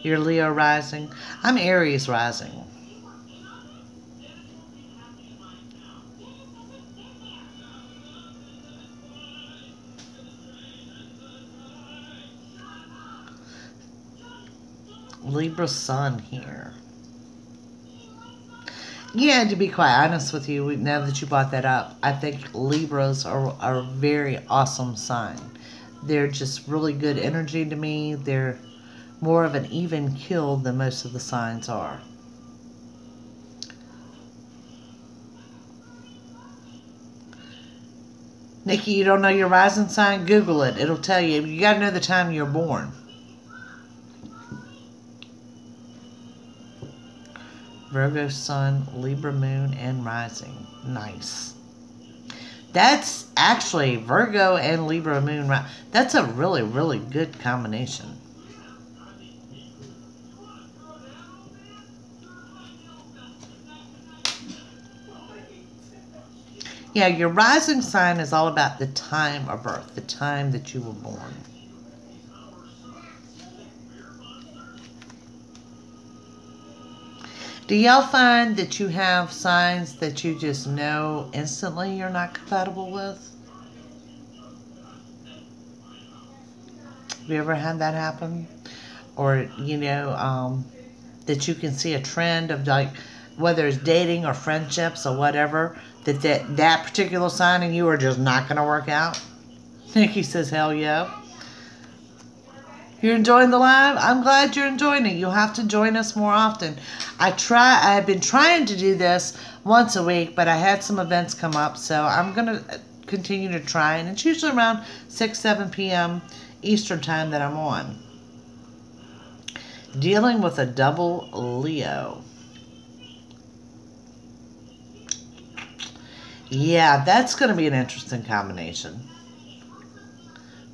You're Leo rising. I'm Aries rising. Libra sun here. Yeah, to be quite honest with you, now that you brought that up, I think Libras are a very awesome sign. They're just really good energy to me. They're more of an even keel than most of the signs are. Nikki, you don't know your rising sign? Google it. It'll tell you. You got to know the time you're born. Virgo sun, Libra moon, and rising. Nice. That's actually Virgo and Libra moon. That's a really, really good combination. Yeah, your rising sign is all about the time of birth, the time that you were born. Do y'all find that you have signs that you just know instantly you're not compatible with? Have you ever had that happen? Or, that you can see a trend of, like, whether it's dating or friendships or whatever, that particular sign and you are just not going to work out? Nikki says, hell yeah. You're enjoying the live? I'm glad you're enjoying it. You'll have to join us more often. I've been trying to do this once a week, but I had some events come up, so I'm going to continue to try. And it's usually around 6, 7 p.m. Eastern time that I'm on. Dealing with a double Leo. Yeah, that's going to be an interesting combination.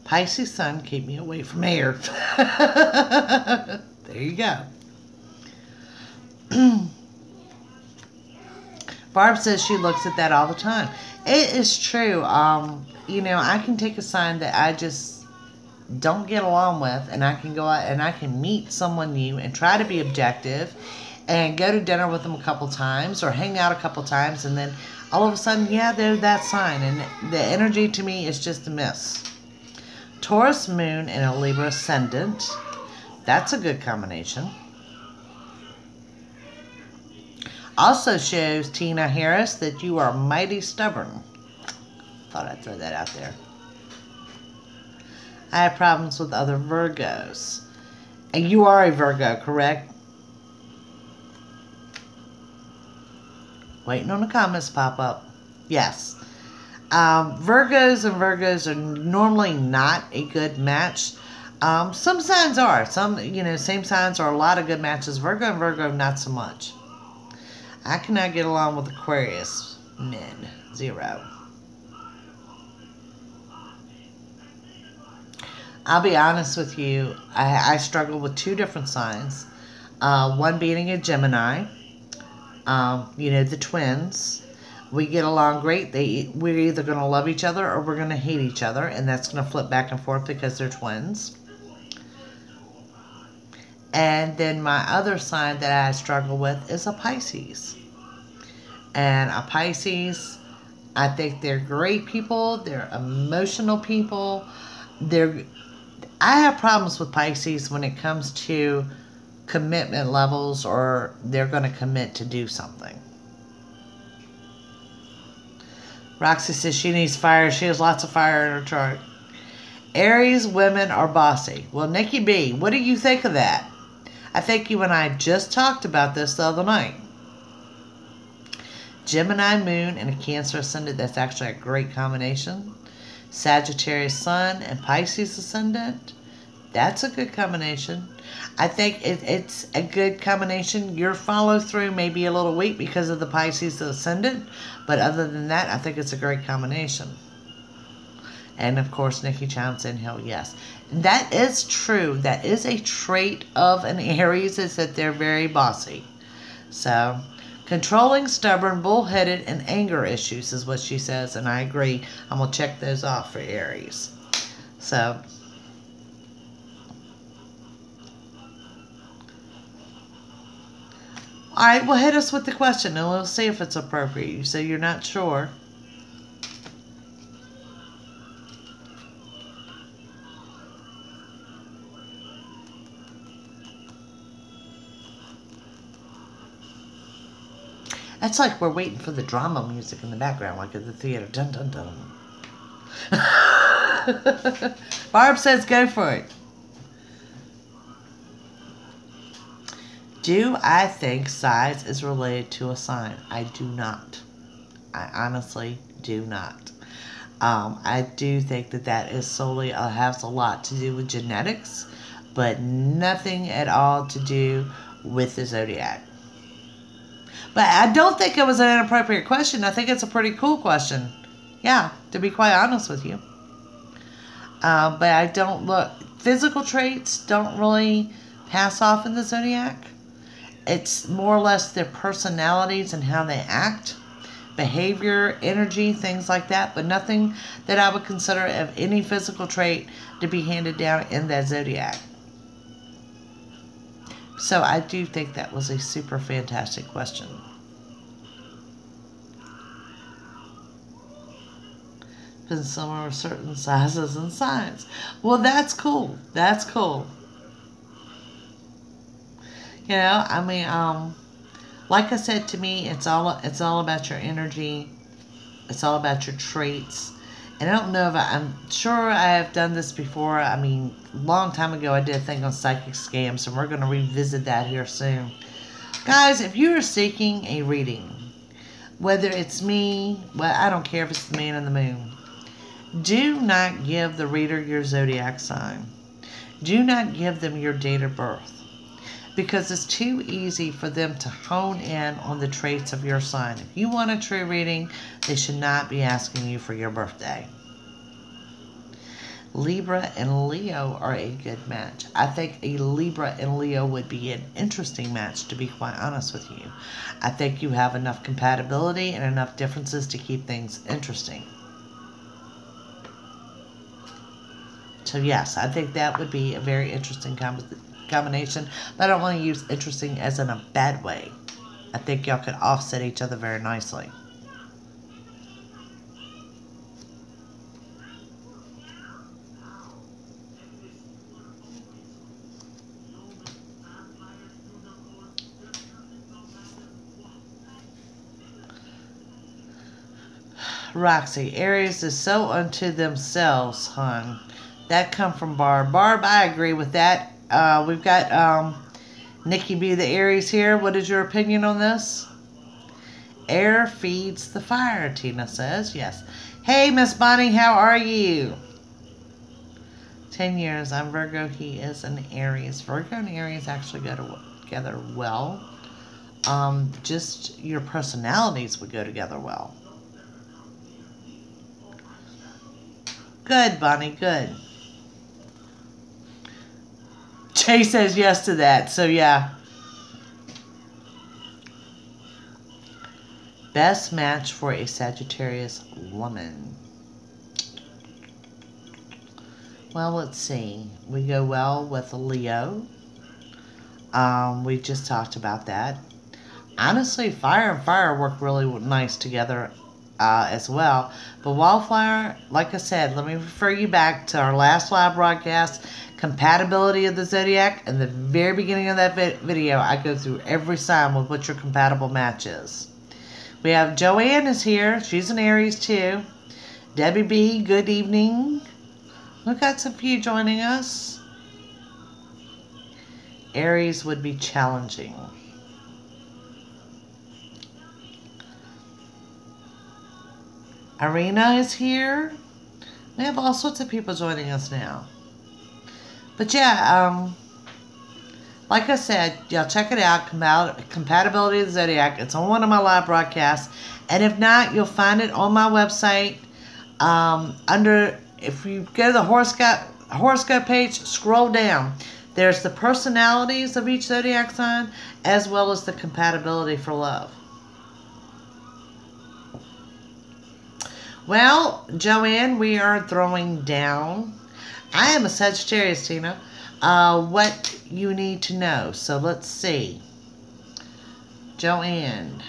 Pisces sun, keep me away from air. There you go. Barb says she looks at that all the time. It is true. I can take a sign that I just don't get along with, and I can go out and I can meet someone new and try to be objective and go to dinner with them a couple times or hang out a couple times, and then all of a sudden, yeah, they're that sign, and the energy to me is just a miss. Taurus moon and a Libra ascendant. That's a good combination. Also shows, Tina Harris, that you are mighty stubborn. Thought I'd throw that out there. I have problems with other Virgos. And you are a Virgo, correct? Waiting on the comments to pop up. Yes. Virgos are normally not a good match. Some signs are. Some, same signs are a lot of good matches. Virgo and Virgo, not so much. I cannot get along with Aquarius men. 0. I'll be honest with you. I struggle with 2 different signs. One being a Gemini. The twins. We get along great. We're either going to love each other or we're going to hate each other. And that's going to flip back and forth because they're twins. And then my other sign that I struggle with is a Pisces. And a Pisces, I think they're great people. They're emotional people. I have problems with Pisces when it comes to commitment levels, or they're going to commit to do something. Roxy says she needs fire. She has lots of fire in her chart. Aries women are bossy. Well, Nikki B, what do you think of that? I think you and I just talked about this the other night. Gemini moon and a Cancer ascendant. That's actually a great combination. Sagittarius sun and Pisces ascendant. That's a good combination. I think it's a good combination. Your follow through may be a little weak because of the Pisces ascendant, but other than that, I think it's a great combination. And of course, Nikki chimes in, hell yes. That is true. That is a trait of an Aries, is that they're very bossy. So, controlling, stubborn, bullheaded, and anger issues is what she says, and I agree. I'm going to check those off for Aries. So, All right, well, hit us with the question, and we'll see if it's appropriate. You say you're not sure. That's like we're waiting for the drama music in the background, like at the theater. Dun, dun, dun. Barb says go for it. Do I think size is related to a sign? I do not. I honestly do not. I do think that is solely has a lot to do with genetics, but nothing at all to do with the zodiac. But I don't think it was an inappropriate question. I think it's a pretty cool question. Yeah, to be quite honest with you. But I don't look. Physical traits don't really pass off in the zodiac. It's more or less their personalities and how they act, behavior, energy, things like that. But nothing that I would consider of any physical trait to be handed down in that zodiac. So I do think that was a super fantastic question. Because some are certain sizes and signs. Well, that's cool. That's cool. You know, I mean, like I said, to me, it's all about your energy. It's all about your traits. And I don't know if I'm sure I have done this before. I mean, a long time ago, I did a thing on psychic scams, and we're going to revisit that here soon. Guys, if you are seeking a reading, whether it's me, well, I don't care if it's the man in the moon, do not give the reader your zodiac sign. Do not give them your date of birth. Because it's too easy for them to hone in on the traits of your sign. If you want a true reading, they should not be asking you for your birthday. Libra and Leo are a good match. I think a Libra and Leo would be an interesting match, to be quite honest with you. I think you have enough compatibility and enough differences to keep things interesting. So yes, I think that would be a very interesting combination, but I don't want to use interesting as in a bad way. I think y'all could offset each other very nicely. Roxy, Aries is so unto themselves, hon. That come from Barb. Barb, I agree with that. We've got Nikki B. the Aries here. What is your opinion on this? Air feeds the fire, Tina says. Yes. Hey, Miss Bonnie, how are you? 10 years. I'm Virgo. He is an Aries. Virgo and Aries actually go together well. Just your personalities would go together well. Good, Bonnie. Good. Jay says yes to that, so yeah. Best match for a Sagittarius woman. Well, let's see. We go well with a Leo. We just talked about that. Honestly, fire and fire work really nice together as well. But wildfire, like I said, let me refer you back to our last live broadcast, compatibility of the zodiac. In the very beginning of that video, I go through every sign with what your compatible match is. We have Joanne is here. She's an Aries too. Debbie B, good evening. We've got some few joining us. Aries would be challenging. Irina is here. We have all sorts of people joining us now. But yeah, like I said, y'all check it out. Compatibility of the Zodiac. It's on one of my live broadcasts. And if not, you'll find it on my website. If you go to the horoscope page, scroll down. There's the personalities of each zodiac sign, as well as the compatibility for love. Well, Joanne, we are throwing down. I am a Sagittarius, Tina. What you need to know. So let's see. Joanne.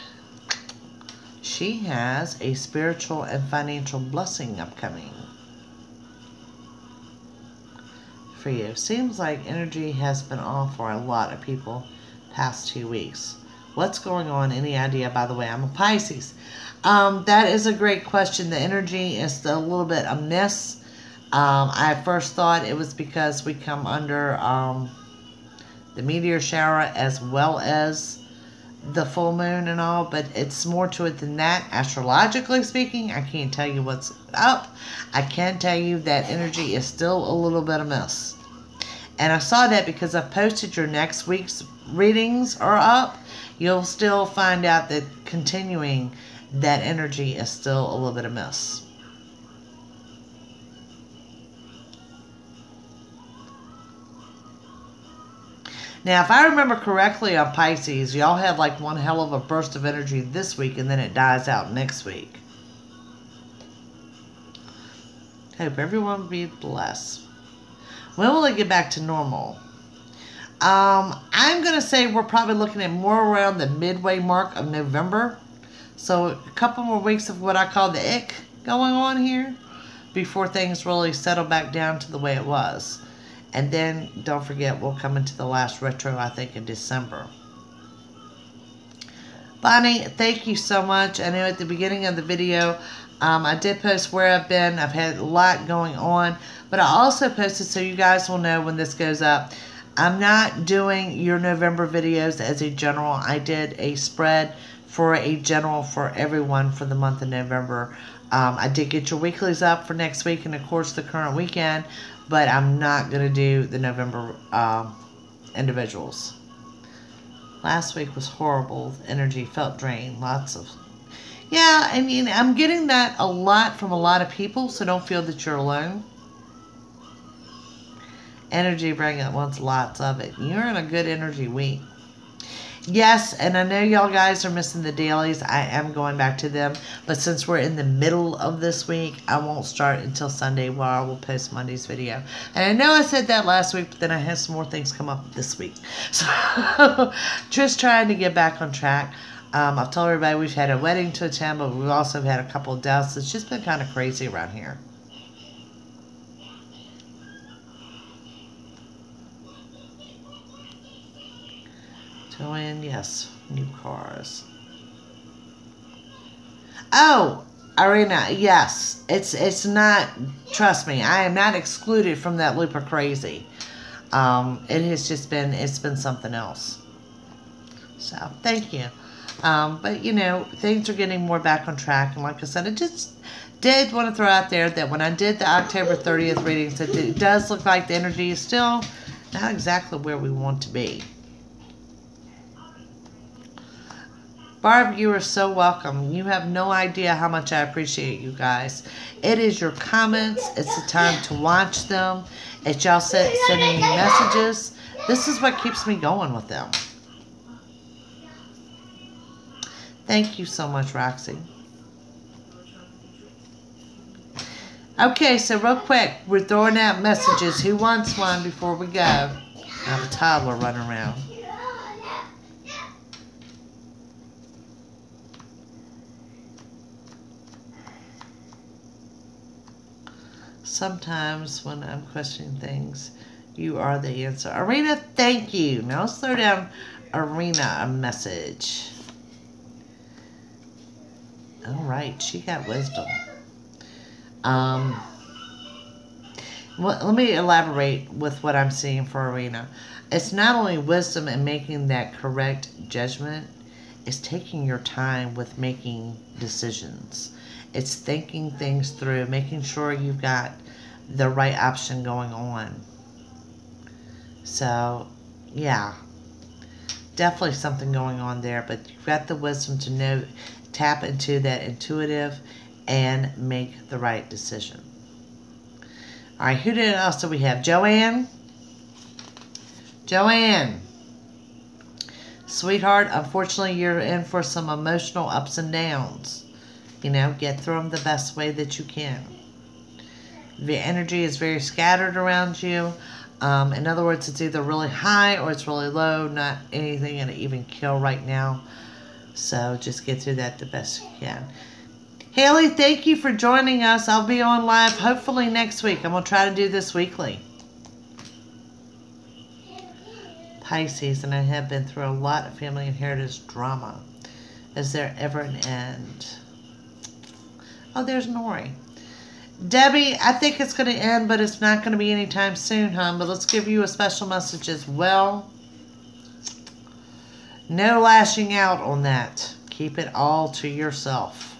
She has a spiritual and financial blessing upcoming for you. Seems like energy has been off for a lot of people past 2 weeks. What's going on? Any idea? By the way, I'm a Pisces. That is a great question. The energy is a little bit amiss. I first thought it was because we come under the meteor shower as well as the full moon and all, but it's more to it than that. Astrologically speaking, I can't tell you what's up. I can tell you that energy is still a little bit amiss. And I saw that because I've posted your next week's readings are up. You'll still find out that continuing that energy is still a little bit amiss. Now, if I remember correctly on Pisces, y'all have like one hell of a burst of energy this week and then it dies out next week. Hope everyone will be blessed. When will it get back to normal? I'm going to say we're probably looking at more around the midway mark of November. So a couple more weeks of what I call the ick going on here before things really settle back down to the way it was. And then, don't forget, we'll come into the last retro, I think, in December. Bonnie, thank you so much. I know at the beginning of the video, I did post where I've been. I've had a lot going on. But I also posted, so you guys will know when this goes up, I'm not doing your November videos as a general. I did a spread for a general for everyone for the month of November. I did get your weeklies up for next week and, of course, the current weekend. But I'm not going to do the November individuals. Last week was horrible. Energy felt drained. Lots of... Yeah, I mean, I'm getting that a lot from a lot of people, so don't feel that you're alone. Energy bring it wants lots of it. You're in a good energy week. Yes, and I know y'all guys are missing the dailies. I am going back to them. But since we're in the middle of this week, I won't start until Sunday where I will post Monday's video. And I know I said that last week, but then I had some more things come up this week. So, just trying to get back on track. I've told everybody we've had a wedding to attend, but we've also had a couple of deaths. It's just been kind of crazy around here. Joanne, yes, new cars. Oh, Arena, yes. It's not, trust me, I am not excluded from that loop of crazy. It has just been, it's been something else. So, thank you. But, you know, things are getting more back on track. And like I said, I just did want to throw out there that when I did the October 30th readings, that it does look like the energy is still not exactly where we want to be. Barb, you are so welcome. You have no idea how much I appreciate you guys. It is your comments. It's the time to watch them. It's y'all sending me messages. This is what keeps me going with them. Thank you so much, Roxy. Okay, so real quick, we're throwing out messages. Who wants one before we go? I have a toddler running around. Sometimes when I'm questioning things, you are the answer. Arena, thank you. Now let's throw down Arena a message. All right, she got wisdom. Well, let me elaborate with what I'm seeing for Arena. It's not only wisdom and making that correct judgment, it's taking your time with making decisions. It's thinking things through, making sure you've got the right option going on. So, yeah, definitely something going on there, but you've got the wisdom to know, tap into that intuitive and make the right decision. All right, who else do we have? Joanne? Joanne. Sweetheart, unfortunately, you're in for some emotional ups and downs. You know, get through them the best way that you can. The energy is very scattered around you. In other words, it's either really high or it's really low. Not anything in an even kill right now. So just get through that the best you can. Haley, thank you for joining us. I'll be on live hopefully next week. I'm going to try to do this weekly. Pisces, and I have been through a lot of family inheritance drama. Is there ever an end? Oh, there's Nori. Debbie, I think it's going to end, but it's not going to be anytime soon, hon. But let's give you a special message as well. No lashing out on that. Keep it all to yourself.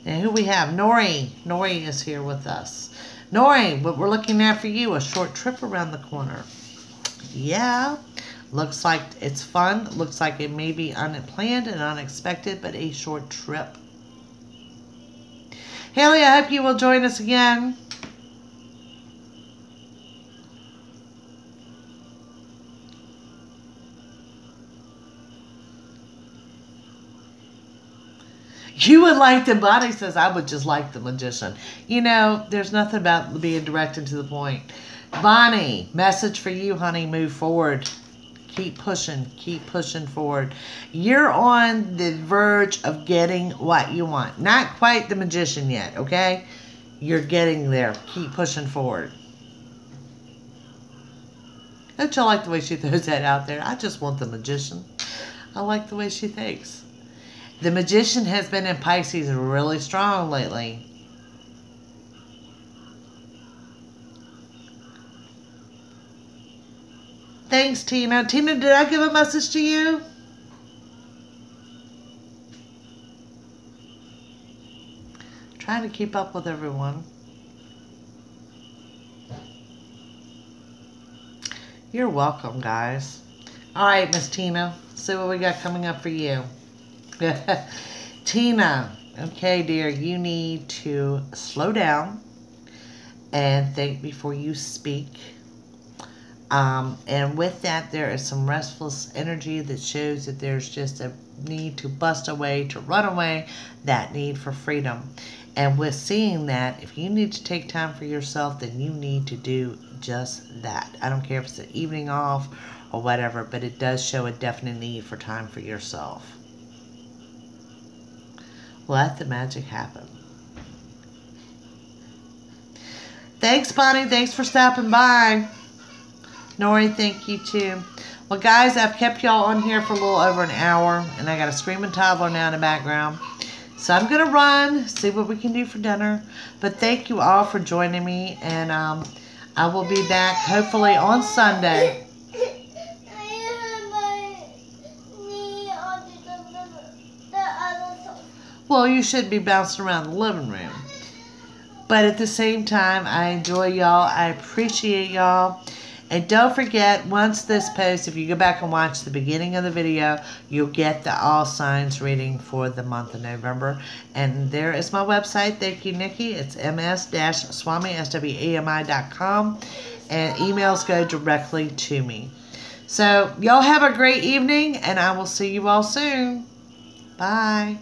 And who we have? Nori. Nori is here with us. Nori, what we're looking at for you, a short trip around the corner. Yeah. Looks like it's fun. Looks like it may be unplanned and unexpected, but a short trip. Haley, I hope you will join us again. You would like the Bonnie says, I would just like the magician. You know, there's nothing about being direct and to the point. Bonnie, message for you, honey. Move forward. Keep pushing forward. You're on the verge of getting what you want. Not quite the magician yet, okay? You're getting there. Keep pushing forward. Don't you like the way she throws that out there? I just want the magician. I like the way she thinks. The magician has been in Pisces really strong lately. Thanks, Tina. Tina, did I give a message to you? Trying to keep up with everyone. You're welcome, guys. All right, Miss Tina. See what we got coming up for you. Tina, okay, dear, you need to slow down and think before you speak. And with that, there is some restless energy that shows that there's just a need to bust away, to run away, that need for freedom. And with seeing that, if you need to take time for yourself, then you need to do just that. I don't care if it's an evening off or whatever, but it does show a definite need for time for yourself. Let the magic happen. Thanks, Bonnie. Thanks for stopping by. Nori, thank you too. Well, guys, I've kept y'all on here for a little over an hour, and I got a screaming toddler now in the background. So I'm going to run, see what we can do for dinner. But thank you all for joining me, and I will be back hopefully on Sunday. I have my knee on the other side. Well, you should be bouncing around the living room. But at the same time, I enjoy y'all. I appreciate y'all. And don't forget, once this post, if you go back and watch the beginning of the video, you'll get the all signs reading for the month of November. And there is my website. Thank you, Nikki. It's ms-swami, swami.com. And emails go directly to me. So, y'all have a great evening, and I will see you all soon. Bye.